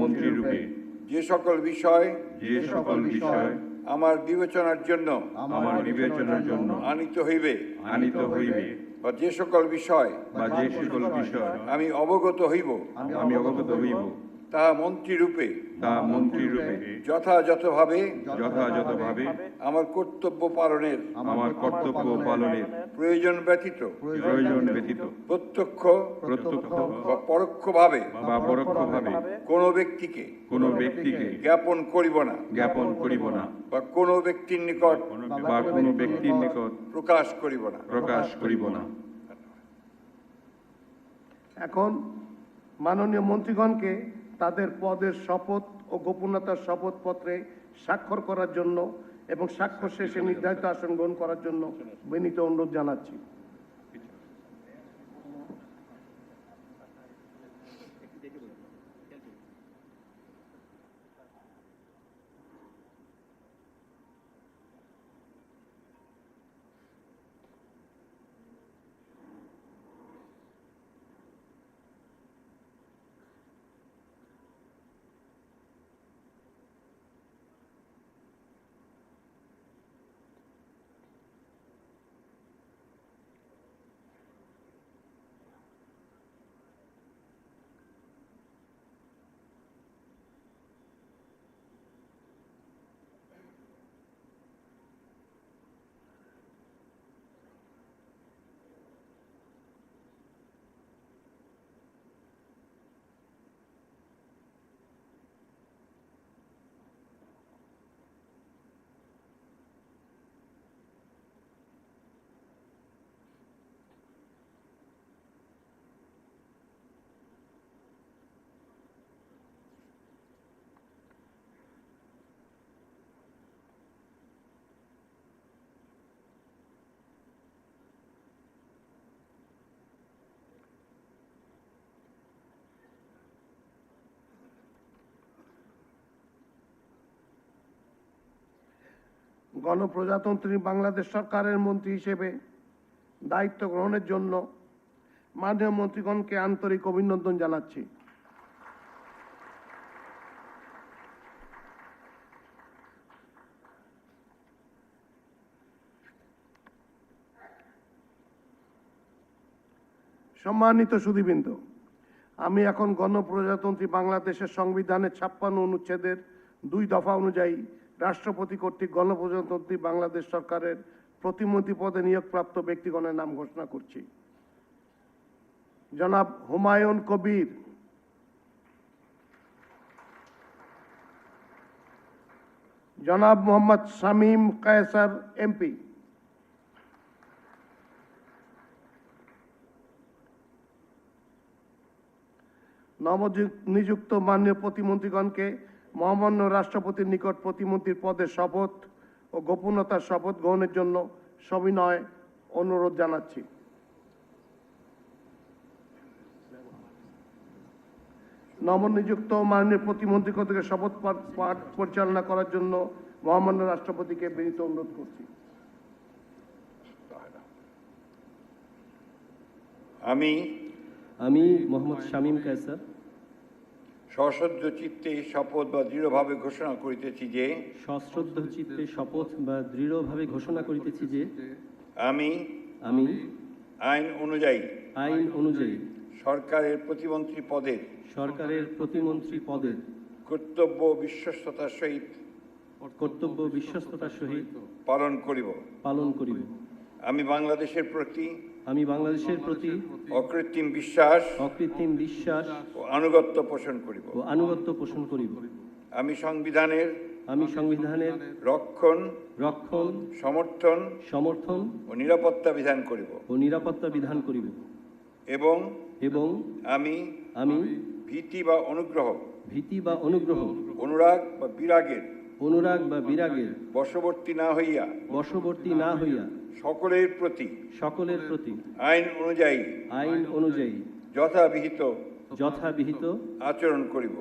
মন্ত্রীরূপে যে সকল বিষয় আমার বিবেচনার জন্য আনিত হইবে বা যে সকল বিষয় আমি অবগত হইব তাহা মন্ত্রীরূপে যথাযথভাবে আমার কর্তব্য পালনের প্রয়োজন ব্যতীত প্রত্যক্ষ বা পরোক্ষভাবে কোনো ব্যক্তিকে জ্ঞাপন করিব না বা কোনো ব্যক্তির নিকট প্রকাশ করিব না। এখন মাননীয় মন্ত্রীগণকে তাদের পদের শপথ ও গোপনীয়তার শপথপত্রে স্বাক্ষর করার জন্য এবং স্বাক্ষর শেষে নির্ধারিত আসন গ্রহণ করার জন্য বিনীত অনুরোধ জানাচ্ছি। গণপ্রজাতন্ত্রী বাংলাদেশ সরকারের মন্ত্রী হিসেবে দায়িত্ব গ্রহণের জন্য মাননীয় মন্ত্রীগণকে আন্তরিক অভিনন্দন জানাচ্ছি। সম্মানিত সুধীবৃন্দ, আমি এখন গণপ্রজাতন্ত্রী বাংলাদেশের সংবিধানের 56 অনুচ্ছেদের 2 দফা অনুযায়ী রাষ্ট্রপতি কর্তৃক গণপ্রজাতন্ত্রী বাংলাদেশ সরকারের প্রতিমন্ত্রী পদে নিয়োগপ্রাপ্ত ব্যক্তিগণের নাম ঘোষণা করছি। জনাব হুমায়ুন কবির, জনাব মোহাম্মদ শামীম কায়সার এমপি, নবনিযুক্ত মাননীয় প্রতিমন্ত্রীগণকে মহামান্য রাষ্ট্রপতির নিকট প্রতিমন্ত্রীর পদের শপথ ও গোপনীয়তার শপথ গ্রহণের জন্য সবিনয় অনুরোধ জানাচ্ছি। নবনিযুক্ত মাননীয় প্রতিমন্ত্রী কর্তৃক শপথ পাঠ পরিচালনা করার জন্য মহামান্য রাষ্ট্রপতিকে বিনীত অনুরোধ করছি। আমি মোহাম্মদ শামীম কায়সার সশ্রদ্ধ চিত্তে শপথ বা দৃঢ়ভাবে ঘোষণা করিতেছি যে আমি আইন অনুযায়ী সরকারের প্রতিমন্ত্রী পদের কর্তব্য বিশ্বস্ততার সহিত পালন করিব। আমি বাংলাদেশের প্রতি অকৃত্রিম বিশ্বাস ও আনুগত্য পোষণ করিব। আমি সংবিধানের রক্ষণ সমর্থন ও নিরাপত্তা বিধান করিব এবং আমি ভীতি বা অনুগ্রহ অনুরাগ বা বিরাগের বশবর্তী না হইয়া সকলের প্রতি আইন অনুযায়ী যথাবিহিত আচরণ করিব।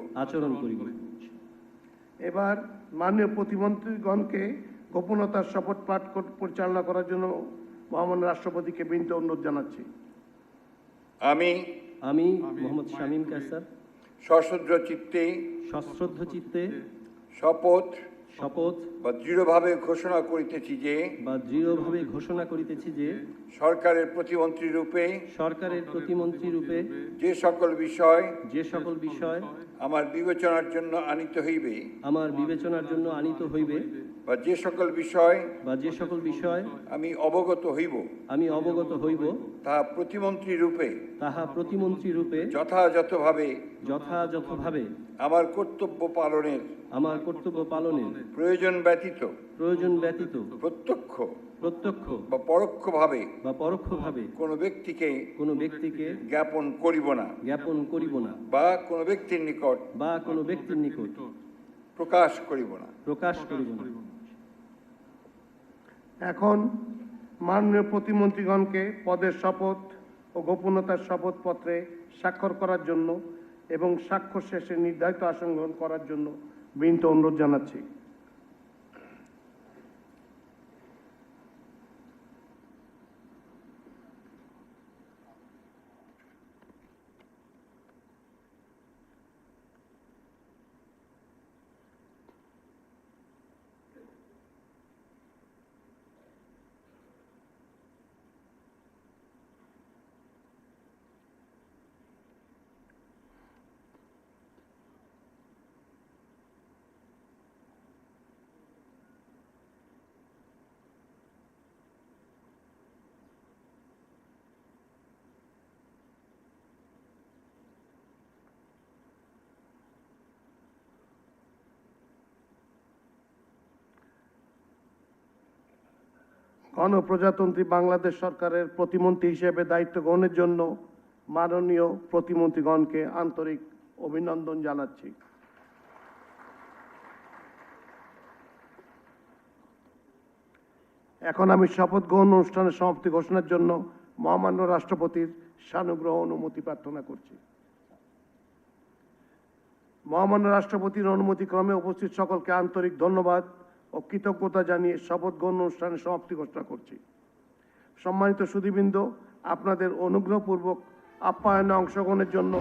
এবার মাননীয় প্রতিমন্ত্রীগণকে গোপনীয়তার শপথ পাঠ পরিচালনা করার জন্য মহামান্য রাষ্ট্রপতিকে বিনীত অনুরোধ জানাচ্ছি। আমি মোহাম্মদ শামীম কায়সার সশ্রদ্ধ চিত্তে সশ্রদ্ধ চিত্তে শপথ শপথ বা দৃঢ়ভাবে ঘোষণা করিতেছি যে বা দৃঢ়ভাবে ঘোষণা করিতেছি যে সরকারের প্রতিমন্ত্রী রূপে সরকারের প্রতিমন্ত্রী রূপে যে সকল বিষয় যে সকল বিষয় আমার বিবেচনার জন্য আনিত হইবে আমার বিবেচনার জন্য আনিত হইবে বা যে সকল বিষয় বা যে সকল বিষয় আমি অবগত হইব আমি অবগত হইব তা প্রতিমন্ত্রী রূপে তাহা প্রতিমন্ত্রী রূপে যথাযথভাবে যথাযথভাবে আমার কর্তব্য পালনের আমার কর্তব্য পালনের প্রয়োজন ব্যতীত ব্যতীত প্রত্যক্ষ প্রত্যক্ষ বা পরোক্ষভাবে বা পরোক্ষভাবে কোনো ব্যক্তিকে কোনো ব্যক্তিকে জ্ঞাপন করিব না জ্ঞাপন করিব না বা কোনো ব্যক্তির নিকট বা কোনো ব্যক্তির নিকট প্রকাশ করিব না। প্রকাশ করিব না। এখন মাননীয় প্রতিমন্ত্রীগণকে পদের শপথ ও গোপনতার শপথপত্রে স্বাক্ষর করার জন্য এবং স্বাক্ষর শেষে নির্ধারিত আসন গ্রহণ করার জন্য বিনীত অনুরোধ জানাচ্ছি। গণপ্রজাতন্ত্রী বাংলাদেশ সরকারের প্রতিমন্ত্রী হিসেবে দায়িত্ব গ্রহণের জন্য মাননীয় প্রতিমন্ত্রীগণকে আন্তরিক অভিনন্দন জানাচ্ছি। এখন আমি শপথ গ্রহণ অনুষ্ঠানের সমাপ্তি ঘোষণার জন্য মহামান্য রাষ্ট্রপতির সানুগ্রহ অনুমতি প্রার্থনা করছি। মহামান্য রাষ্ট্রপতির অনুমতিক্রমে উপস্থিত সকলকে আন্তরিক ধন্যবাদ ও কৃতজ্ঞতা জানিয়ে শপথ গ্রহণ অনুষ্ঠানের সমাপ্তি ঘোষণা করছি। সম্মানিত সুধীবৃন্দ, আপনাদের অনুগ্রহপূর্বক আপ্যায়নে অংশগ্রহণের জন্য